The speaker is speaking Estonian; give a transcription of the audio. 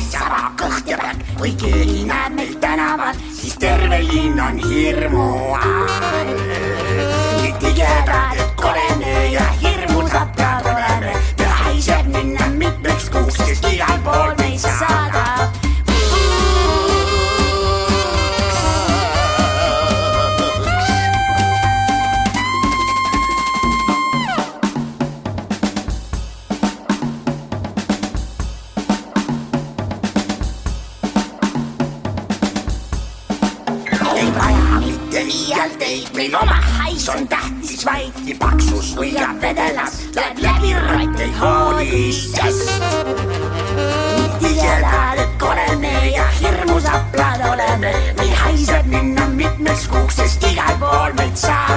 meist saba kõht ja päkk või keegi näeb meid tänaval, siis terve linn on hirmu all. nii tigedad, et koleme ja hirmusaprad oleme, me haiseb minna mitmeks kuuks, sest igal pool meid saadab. Ei vaja mitte liialt teid, meil oma hais on tähtis vaid nii paksus kui ka vedelas, läheb läbi ratteid hoolissest. nii tigedad, et koleme ja hirmusaplad oleme, meil haiseb minna mitmeks kuuks, sest igal pool meid saab.